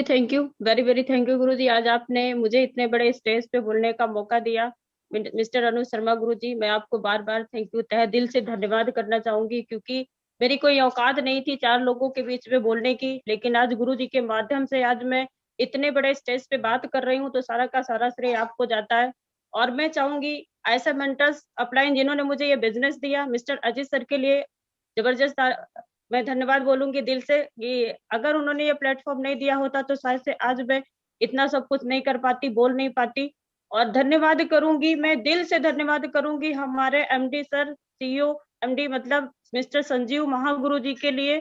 Thank you, very very thank you guruji. आज आपने मुझे इतने बड़े स्टेज पे बोलने का मौका दिया। मिस्टर अनुज शर्मा गुरुजी, मैं आपको बार बार थैंक यू, तहे दिल से धन्यवाद करना चाहूंगी, क्योंकि मेरी कोई औकात नहीं थी चार लोगों के बीच में बोलने की, लेकिन आज गुरुजी के माध्यम से आज मैं इतने बड़े स्टेज पे बात कर रही हूँ, तो सारा का सारा श्रेय आपको जाता है। और मैं चाहूंगी ऐसा मेंटर्स अपलाइन जिन्होंने मुझे ये बिजनेस दिया, मिस्टर अजीत सर के लिए जबरदस्त मैं धन्यवाद बोलूंगी दिल से, कि अगर उन्होंने ये प्लेटफॉर्म नहीं दिया होता तो शायद से आज मैं इतना सब कुछ नहीं कर पाती, बोल नहीं पाती। और धन्यवाद करूंगी, मैं दिल से धन्यवाद करूंगी हमारे एमडी सर, सीईओ एमडी मतलब मिस्टर संजीव महागुरु जी के लिए,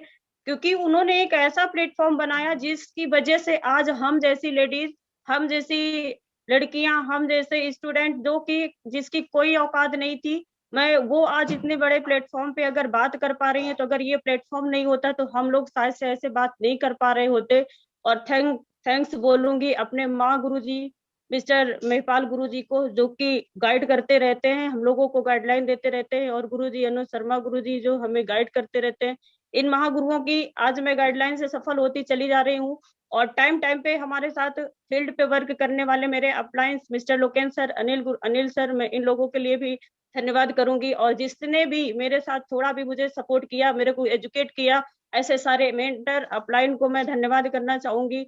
क्योंकि उन्होंने एक ऐसा प्लेटफॉर्म बनाया जिसकी वजह से आज हम जैसी लेडीज, हम जैसी लड़कियां, हम जैसे स्टूडेंट जो कि जिसकी कोई औकात नहीं थी, मैं वो आज इतने बड़े प्लेटफॉर्म पे अगर बात कर पा रही है, तो अगर ये प्लेटफॉर्म नहीं होता तो हम लोग शायद से ऐसे बात नहीं कर पा रहे होते। और थैंक्स बोलूंगी अपने माँ गुरु जी, मिस्टर महिपाल गुरु जी को, जो कि गाइड करते रहते हैं, हम लोगों को गाइडलाइन देते रहते हैं, और गुरु जी अनुज शर्मा गुरु जी जो हमें गाइड करते रहते हैं। इन महागुरुओं की आज मैं गाइडलाइन से सफल होती चली जा रही हूँ। और टाइम टाइम पे हमारे साथ फील्ड पे वर्क करने वाले मेरे अपलायंस mister Loken sir, Anil sir, मैं इन लोगों के लिए भी धन्यवाद करूंगी। और जिसने भी मेरे साथ थोड़ा भी मुझे सपोर्ट किया, मेरे को एजुकेट किया, ऐसे सारे मेंटर अपलाइन को मैं धन्यवाद करना चाहूंगी।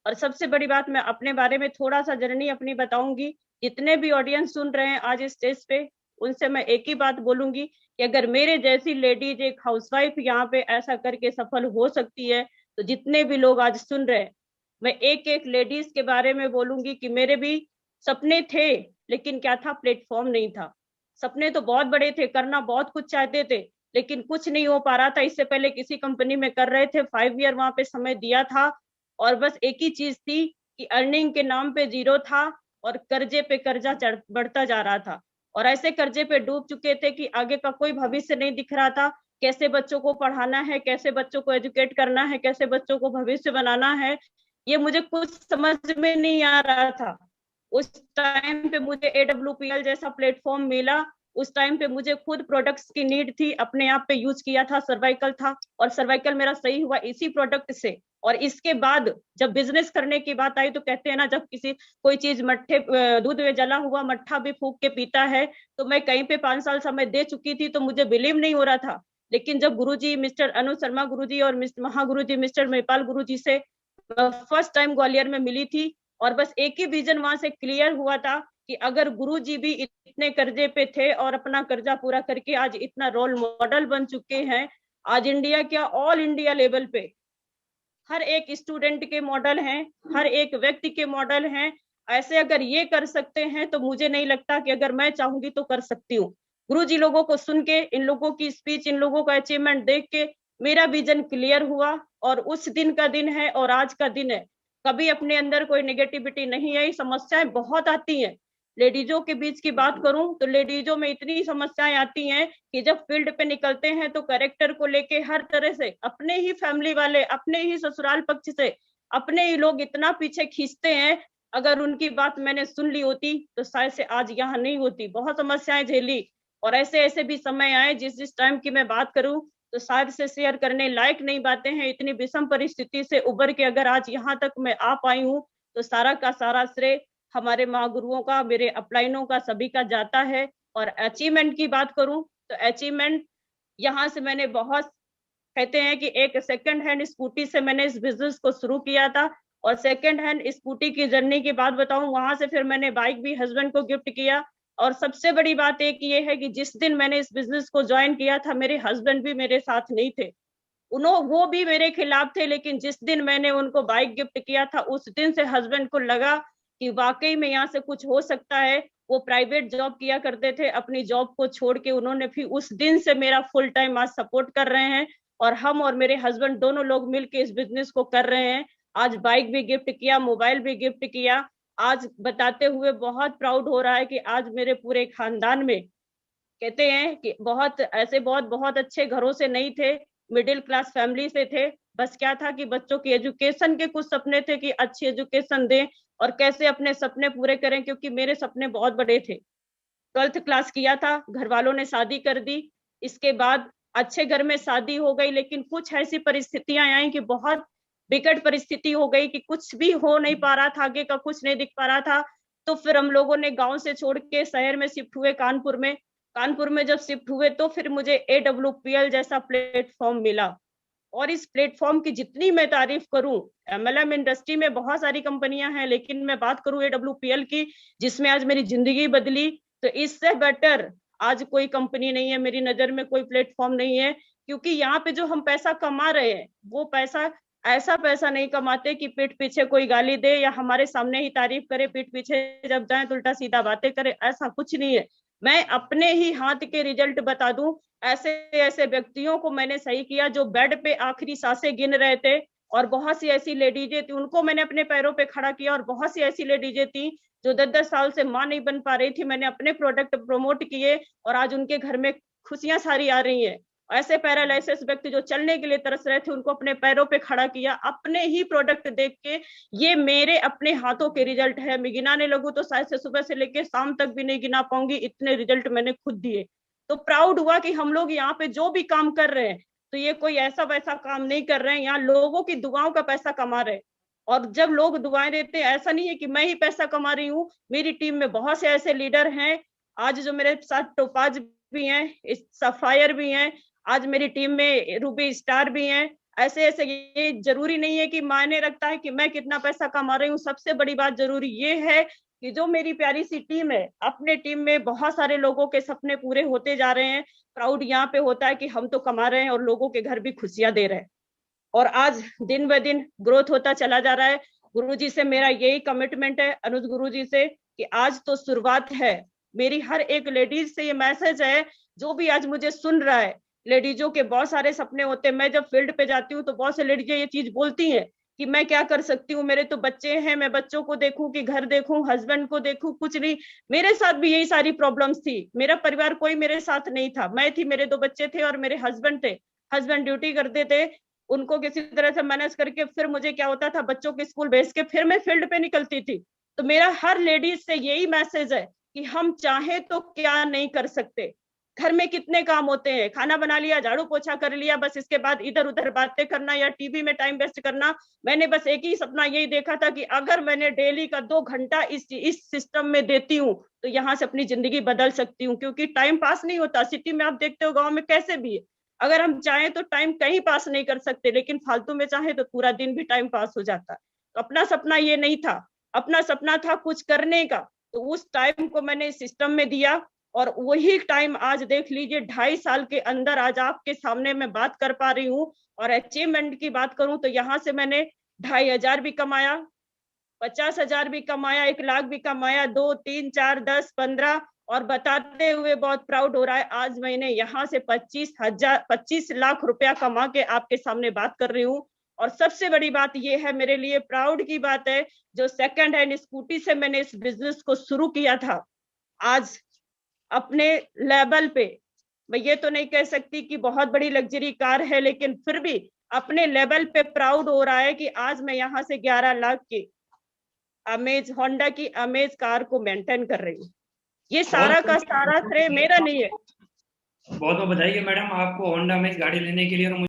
और सबसे बड़ी बात, मैं अपने बारे में थोड़ा सा जर्नी अपनी बताऊंगी। जितने भी ऑडियंस सुन रहे हैं आज इस स्टेज पे, उनसे मैं एक ही बात बोलूंगी कि अगर मेरे जैसी लेडीज, एक हाउसवाइफ यहाँ पे ऐसा करके सफल हो सकती है, तो जितने भी लोग आज सुन रहे हैं, मैं एक एक लेडीज के बारे में बोलूंगी कि मेरे भी सपने थे, लेकिन क्या था, प्लेटफॉर्म नहीं था। सपने तो बहुत बड़े थे, करना बहुत कुछ चाहते थे, लेकिन कुछ नहीं हो पा रहा था। इससे पहले किसी कंपनी में कर रहे थे, 5 ईयर वहां पे समय दिया था, और बस एक ही चीज थी कि अर्निंग के नाम पे जीरो था, और कर्जे पे कर्जा बढ़ता जा रहा था। और ऐसे कर्जे पे डूब चुके थे कि आगे का कोई भविष्य नहीं दिख रहा था। कैसे बच्चों को पढ़ाना है, कैसे बच्चों को एजुकेट करना है, कैसे बच्चों को भविष्य बनाना है, ये मुझे कुछ समझ में नहीं आ रहा था। उस टाइम पे मुझे AWPL जैसा प्लेटफॉर्म मिला। उस टाइम पे मुझे खुद प्रोडक्ट्स की नीड थी, अपने आप पे यूज किया था, सर्वाइकल था, और सर्वाइकल मेरा सही हुआ इसी प्रोडक्ट से। और इसके बाद जब बिजनेस करने की बात आई, तो कहते हैं ना, जब किसी कोई चीज मट्ठे दूध में जला हुआ मट्ठा भी फूक के पीता है, तो मैं कहीं पे 5 साल समय दे चुकी थी, तो मुझे बिलीव नहीं हो रहा था। लेकिन जब गुरुजी मिस्टर अनुज शर्मा गुरुजी और महागुरु जी मिस्टर महिपाल गुरु जी से फर्स्ट टाइम ग्वालियर में मिली थी, और बस एक ही विजन वहां से क्लियर हुआ था कि अगर गुरु जी भी इतने कर्जे पे थे और अपना कर्जा पूरा करके आज इतना रोल मॉडल बन चुके हैं, आज इंडिया क्या, ऑल इंडिया लेवल पे हर एक स्टूडेंट के मॉडल हैं, हर एक व्यक्ति के मॉडल हैं। ऐसे अगर ये कर सकते हैं, तो मुझे नहीं लगता कि अगर मैं चाहूंगी तो कर सकती हूँ। गुरु जी लोगों को सुन के, इन लोगों की स्पीच, इन लोगों का अचीवमेंट देख के मेरा विजन क्लियर हुआ, और उस दिन का दिन है और आज का दिन है। कभी अपने अंदर कोई नेगेटिविटी नहीं आई। समस्याएं बहुत आती हैं, लेडीजों के बीच की बात करूं तो लेडीजों में इतनी समस्याएं आती हैं कि जब फील्ड पे निकलते हैं तो कैरेक्टर को लेके हर तरह से अपने ही फैमिली वाले, अपने ही ससुराल पक्ष से अपने ही लोग इतना पीछे खींचते हैं। अगर उनकी बात मैंने सुन ली होती तो शायद से आज यहाँ नहीं होती। बहुत समस्याएं झेली, और ऐसे ऐसे भी समय आए जिस टाइम की मैं बात करूं तो शायद से शेयर करने लायक नहीं बातें हैं। इतनी विषम परिस्थिति से उबर के अगर आज यहाँ तक मैं आ पाई हूँ, तो सारा का सारा श्रेय हमारे महागुरुओं का, मेरे अपलाइनों का, सभी का जाता है। और अचीवमेंट की बात करूं तो अचीवमेंट यहाँ से मैंने बहुत, कहते हैं कि एक सेकंड हैंड स्कूटी से मैंने इस बिजनेस को शुरू किया था, और सेकंड हैंड स्कूटी की जर्नी की बात बताऊं, वहां से फिर मैंने बाइक भी हस्बैंड को गिफ्ट किया। और सबसे बड़ी बात एक ये है कि जिस दिन मैंने इस बिजनेस को ज्वाइन किया था, मेरे हस्बैंड भी मेरे साथ नहीं थे, उन्होंने, वो भी मेरे खिलाफ थे। लेकिन जिस दिन मैंने उनको बाइक गिफ्ट किया था, उस दिन से हस्बैंड को लगा कि वाकई में यहाँ से कुछ हो सकता है। वो प्राइवेट जॉब किया करते थे, अपनी जॉब को छोड़ के उन्होंने फिर उस दिन से मेरा फुल टाइम आज सपोर्ट कर रहे हैं, और हम और मेरे हस्बैंड दोनों लोग मिलके इस बिजनेस को कर रहे हैं। आज बाइक भी गिफ्ट किया, मोबाइल भी गिफ्ट किया। आज बताते हुए बहुत प्राउड हो रहा है कि आज मेरे पूरे खानदान में, कहते हैं कि बहुत ऐसे बहुत बहुत अच्छे घरों से नहीं थे, मिडिल क्लास फैमिली से थे। बस क्या था कि बच्चों की एजुकेशन के कुछ सपने थे कि अच्छी एजुकेशन दें और कैसे अपने सपने पूरे करें, क्योंकि मेरे सपने बहुत बड़े थे। 12th क्लास किया था, घर वालों ने शादी कर दी। इसके बाद अच्छे घर में शादी हो गई, लेकिन कुछ ऐसी परिस्थितियां आई कि बहुत विकट परिस्थिति हो गई कि कुछ भी हो नहीं पा रहा था, आगे का कुछ नहीं दिख पा रहा था। तो फिर हम लोगों ने गांव से छोड़ के शहर में शिफ्ट हुए, कानपुर में। कानपुर में जब शिफ्ट हुए तो फिर मुझे AWPL जैसा प्लेटफॉर्म मिला। और इस प्लेटफॉर्म की जितनी मैं तारीफ करूं, MLM इंडस्ट्री में बहुत सारी कंपनियां हैं, लेकिन मैं बात करूं AWPL की, जिसमें आज मेरी जिंदगी बदली, तो इससे बेटर आज कोई कंपनी नहीं है मेरी नजर में, कोई प्लेटफॉर्म नहीं है। क्योंकि यहाँ पे जो हम पैसा कमा रहे हैं, वो पैसा ऐसा पैसा नहीं कमाते कि पीठ पीछे कोई गाली दे या हमारे सामने ही तारीफ करे, पीठ पीछे जब जाए तो उल्टा सीधा बातें करे, ऐसा कुछ नहीं है। मैं अपने ही हाथ के रिजल्ट बता दूं, ऐसे ऐसे व्यक्तियों को मैंने सही किया जो बेड पे आखिरी सांसें गिन रहे थे, और बहुत सी ऐसी लेडीजें थी, उनको मैंने अपने पैरों पे खड़ा किया। और बहुत सी ऐसी लेडीजें थी जो 10-10 साल से मां नहीं बन पा रही थी, मैंने अपने प्रोडक्ट प्रमोट किए और आज उनके घर में खुशियां सारी आ रही हैं। ऐसे पैरालिसिस व्यक्ति जो चलने के लिए तरस रहे थे, उनको अपने पैरों पे खड़ा किया अपने ही प्रोडक्ट देख के। ये मेरे अपने हाथों के रिजल्ट है। मैं गिनाने लगूं तो शायद से सुबह से लेके शाम तक भी नहीं गिना पाऊंगी, इतने रिजल्ट मैंने खुद दिए। तो प्राउड हुआ कि हम लोग यहाँ पे जो भी काम कर रहे हैं, तो ये कोई ऐसा वैसा काम नहीं कर रहे हैं, यहाँ लोगों की दुआओं का पैसा कमा रहे हैं। और जब लोग दुआएं देते हैं, ऐसा नहीं है कि मैं ही पैसा कमा रही हूँ, मेरी टीम में बहुत से ऐसे लीडर हैं आज जो मेरे साथ टोपाज भी हैं, सफायर भी हैं, आज मेरी टीम में रूबी स्टार भी हैं। ऐसे ऐसे, ये जरूरी नहीं है कि मायने रखता है कि मैं कितना पैसा कमा रही हूँ। सबसे बड़ी बात जरूरी ये है कि जो मेरी प्यारी सी टीम है, अपने टीम में बहुत सारे लोगों के सपने पूरे होते जा रहे हैं। प्राउड यहाँ पे होता है कि हम तो कमा रहे हैं और लोगों के घर भी खुशियां दे रहे हैं। और आज दिन ब दिन ग्रोथ होता चला जा रहा है। गुरुजी से मेरा यही कमिटमेंट है, अनुज गुरुजी से, कि आज तो शुरुआत है। मेरी हर एक लेडीज से ये मैसेज है, जो भी आज मुझे सुन रहा है, लेडीजों के बहुत सारे सपने होते हैं। मैं जब फील्ड पे जाती हूँ तो बहुत से लेडीजें ये चीज बोलती हैं कि मैं क्या कर सकती हूँ, मेरे तो बच्चे हैं, मैं बच्चों को देखूं कि घर देखूं, हस्बैंड को देखूं, कुछ नहीं। मेरे साथ भी यही सारी प्रॉब्लम्स थी। मेरा परिवार कोई मेरे साथ नहीं था, मैं थी, मेरे 2 बच्चे थे और मेरे हस्बैंड थे। हस्बैंड ड्यूटी करते थे, उनको किसी तरह से मैनेज करके फिर मुझे क्या होता था, बच्चों के स्कूल भेज के फिर मैं फील्ड पे निकलती थी। तो मेरा हर लेडीज से यही मैसेज है कि हम चाहे तो क्या नहीं कर सकते। घर में कितने काम होते हैं, खाना बना लिया, झाड़ू पोछा कर लिया, बस इसके बाद इधर उधर बातें करना या टीवी में टाइम वेस्ट करना। मैंने बस एक ही सपना यही देखा था कि अगर मैंने डेली का 2 घंटा इस सिस्टम में देती हूँ तो यहाँ से अपनी जिंदगी बदल सकती हूँ। क्योंकि टाइम पास नहीं होता सिटी में, आप देखते हो गाँव में कैसे भी है। अगर हम चाहें तो टाइम कहीं पास नहीं कर सकते, लेकिन फालतू में चाहे तो पूरा दिन भी टाइम पास हो जाता है। तो अपना सपना ये नहीं था, अपना सपना था कुछ करने का। तो उस टाइम को मैंने इस सिस्टम में दिया और वही टाइम आज देख लीजिए 2.5 साल के अंदर आज आपके सामने मैं बात कर पा रही हूँ। और अचीवमेंट की बात करूं तो यहाँ से मैंने 2,500 भी कमाया, 50,000 भी कमाया, 1 लाख भी कमाया, 2, 3, 4, 10, 15। और बताते हुए बहुत प्राउड हो रहा है, आज मैंने यहाँ से 25 लाख रुपया कमा के आपके सामने बात कर रही हूँ। और सबसे बड़ी बात यह है, मेरे लिए प्राउड की बात है, जो सेकंड हैंड स्कूटी से मैंने इस बिजनेस को शुरू किया था, आज अपने लेवल पे, मैं ये तो नहीं कह सकती कि बहुत बड़ी लग्जरी कार है, लेकिन फिर भी अपने लेवल पे प्राउड हो रहा है कि आज मैं यहाँ से 11 लाख की अमेज, होंडा की अमेज कार को मेंटेन कर रही हूँ। ये सारा का सारा श्रेय मेरा नहीं है। बहुत बहुत बधाई है मैडम आपको होंडा अमेज गाड़ी लेने के लिए। और